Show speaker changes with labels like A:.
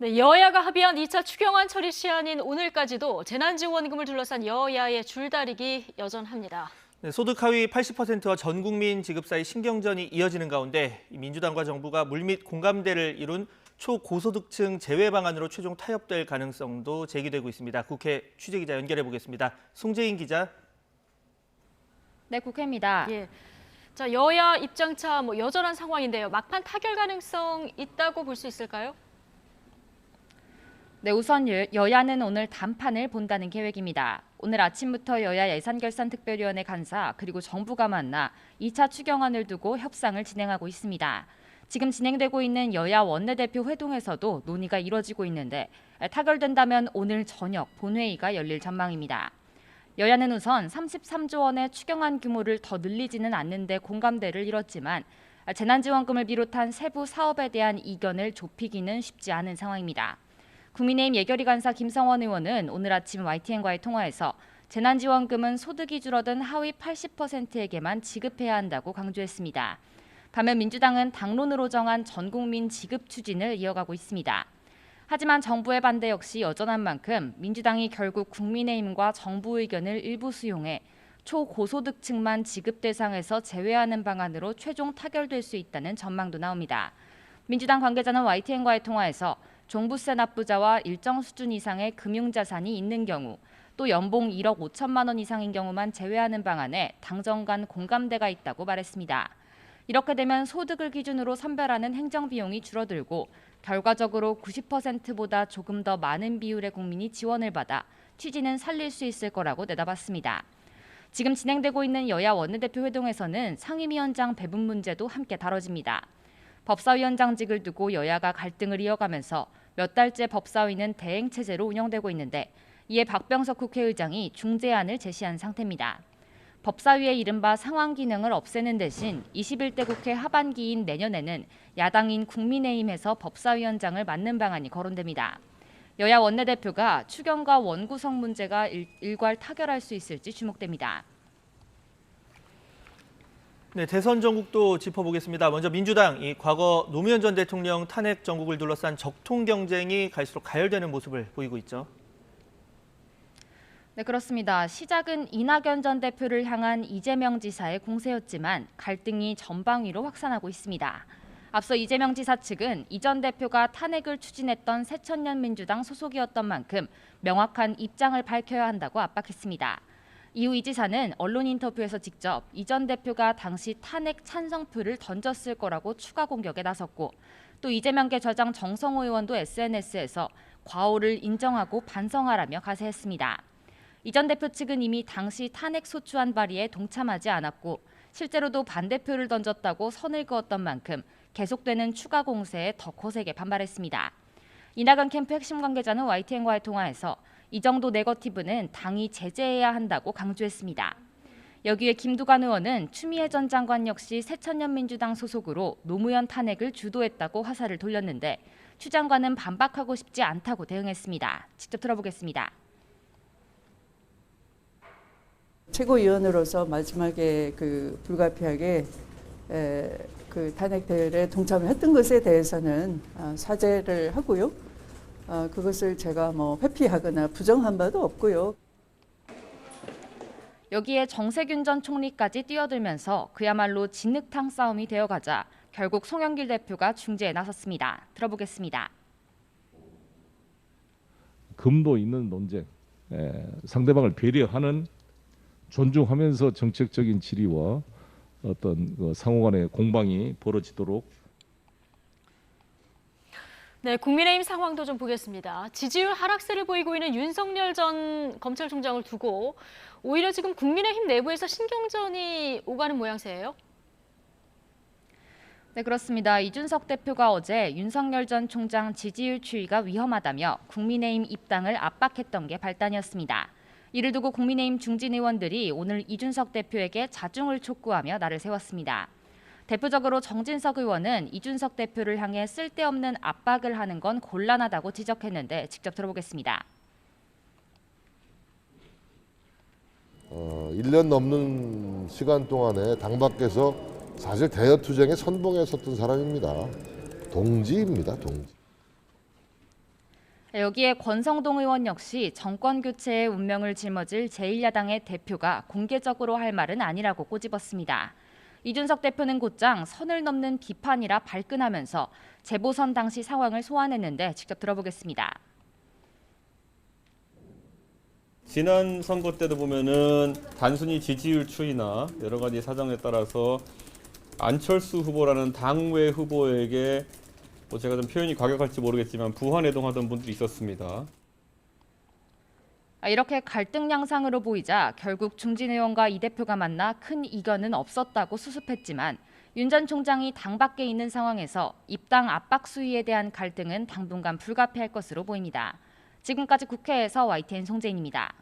A: 네, 여야가 합의한 2차 추경안 처리 시한인 오늘까지도 재난지원금을 둘러싼 여야의 줄다리기 여전합니다.
B: 네, 소득 하위 80%와 전 국민 지급 사이 신경전이 이어지는 가운데 민주당과 정부가 물밑 공감대를 이룬 초고소득층 제외 방안으로 최종 타협될 가능성도 제기되고 있습니다. 국회 취재기자 연결해 보겠습니다. 송재인 기자.
C: 네, 국회입니다.
A: 예. 자, 여야 입장차 여전한 상황인데요. 막판 타결 가능성 있다고 볼 수 있을까요?
C: 네, 우선 여야는 오늘 단판을 본다는 계획입니다. 오늘 아침부터 여야 예산결산특별위원회 간사 그리고 정부가 만나 2차 추경안을 두고 협상을 진행하고 있습니다. 지금 진행되고 있는 여야 원내대표 회동에서도 논의가 이뤄지고 있는데 타결된다면 오늘 저녁 본회의가 열릴 전망입니다. 여야는 우선 33조 원의 추경안 규모를 더 늘리지는 않는데 공감대를 이뤘지만 재난지원금을 비롯한 세부 사업에 대한 이견을 좁히기는 쉽지 않은 상황입니다. 국민의힘 예결위 간사 김성원 의원은 오늘 아침 YTN과의 통화에서 재난지원금은 소득이 줄어든 하위 80%에게만 지급해야 한다고 강조했습니다. 반면 민주당은 당론으로 정한 전국민 지급 추진을 이어가고 있습니다. 하지만 정부의 반대 역시 여전한 만큼 민주당이 결국 국민의힘과 정부 의견을 일부 수용해 초고소득층만 지급 대상에서 제외하는 방안으로 최종 타결될 수 있다는 전망도 나옵니다. 민주당 관계자는 YTN과의 통화에서 종부세 납부자와 일정 수준 이상의 금융자산이 있는 경우 또 연봉 1억 5천만 원 이상인 경우만 제외하는 방안에 당정 간 공감대가 있다고 말했습니다. 이렇게 되면 소득을 기준으로 선별하는 행정비용이 줄어들고 결과적으로 90%보다 조금 더 많은 비율의 국민이 지원을 받아 취지는 살릴 수 있을 거라고 내다봤습니다. 지금 진행되고 있는 여야 원내대표 회동에서는 상임위원장 배분 문제도 함께 다뤄집니다. 법사위원장직을 두고 여야가 갈등을 이어가면서 몇 달째 법사위는 대행체제로 운영되고 있는데 이에 박병석 국회의장이 중재안을 제시한 상태입니다. 법사위의 이른바 상황 기능을 없애는 대신 21대 국회 하반기인 내년에는 야당인 국민의힘에서 법사위원장을 맡는 방안이 거론됩니다. 여야 원내대표가 추경과 원구성 문제가 일괄 타결할 수 있을지 주목됩니다.
B: 네, 대선 전국도 짚어보겠습니다. 먼저 민주당, 과거 노무현 전 대통령 탄핵 전국을 둘러싼 적통 경쟁이 갈수록 가열되는 모습을 보이고 있죠.
C: 네, 그렇습니다. 시작은 이낙연 전 대표를 향한 이재명 지사의 공세였지만 갈등이 전방위로 확산하고 있습니다. 앞서 이재명 지사 측은 이 전 대표가 탄핵을 추진했던 새천년 민주당 소속이었던 만큼 명확한 입장을 밝혀야 한다고 압박했습니다. 이후 이 지사는 언론 인터뷰에서 직접 이 전 대표가 당시 탄핵 찬성표를 던졌을 거라고 추가 공격에 나섰고 또 이재명계 저장 정성호 의원도 SNS에서 과오를 인정하고 반성하라며 가세했습니다. 이 전 대표 측은 이미 당시 탄핵 소추안 발의에 동참하지 않았고 실제로도 반대표를 던졌다고 선을 그었던 만큼 계속되는 추가 공세에 더 거세게 반발했습니다. 이낙연 캠프 핵심 관계자는 YTN과의 통화에서 이 정도 네거티브는 당이 제재해야 한다고 강조했습니다. 여기에 김두관 의원은 추미애 전 장관 역시 새천년 민주당 소속으로 노무현 탄핵을 주도했다고 화살을 돌렸는데 추 장관은 반박하고 싶지 않다고 대응했습니다. 직접 들어보겠습니다.
D: 최고위원으로서 마지막에 불가피하게 탄핵대회에 동참을 했던 것에 대해서는 사죄를 하고요. 그것을 제가 회피하거나 부정한 바도 없고요.
C: 여기에 정세균 전 총리까지 뛰어들면서 그야말로 진흙탕 싸움이 되어가자 결국 송영길 대표가 중재에 나섰습니다. 들어보겠습니다.
E: 금도 있는 논쟁, 상대방을 배려하는 존중하면서 정책적인 질의와 어떤 상호 간의 공방이 벌어지도록.
A: 네, 국민의힘 상황도 좀 보겠습니다. 지지율 하락세를 보이고 있는 윤석열 전 검찰총장을 두고 오히려 지금 국민의힘 내부에서 신경전이 오가는 모양새예요.
C: 네, 그렇습니다. 이준석 대표가 어제 윤석열 전 총장 지지율 추이가 위험하다며 국민의힘 입당을 압박했던 게 발단이었습니다. 이를 두고 국민의힘 중진 의원들이 오늘 이준석 대표에게 자중을 촉구하며 날을 세웠습니다. 대표적으로 정진석 의원은 이준석 대표를 향해 쓸데없는 압박을 하는 건 곤란하다고 지적했는데 직접 들어보겠습니다.
F: 1년 넘는 시간 동안에 당 밖에서 사실 대여 투쟁에 선봉에 섰던 사람입니다. 동지입니다, 동지.
C: 여기에 권성동 의원 역시 정권 교체의 운명을 짊어질 제1야당의 대표가 공개적으로 할 말은 아니라고 꼬집었습니다. 이준석 대표는 곧장 선을 넘는 비판이라 발끈하면서 재보선 당시 상황을 소환했는데 직접 들어보겠습니다.
G: 지난 선거 때도 보면은 단순히 지지율 추이나 여러 가지 사정에 따라서 안철수 후보라는 당외 후보에게 제가 좀 표현이 과격할지 모르겠지만 부한해동하던 분들이 있었습니다.
C: 이렇게 갈등 양상으로 보이자 결국 중진 의원과 이 대표가 만나 큰 이견은 없었다고 수습했지만 윤 전 총장이 당 밖에 있는 상황에서 입당 압박 수위에 대한 갈등은 당분간 불가피할 것으로 보입니다. 지금까지 국회에서 YTN 송재인입니다.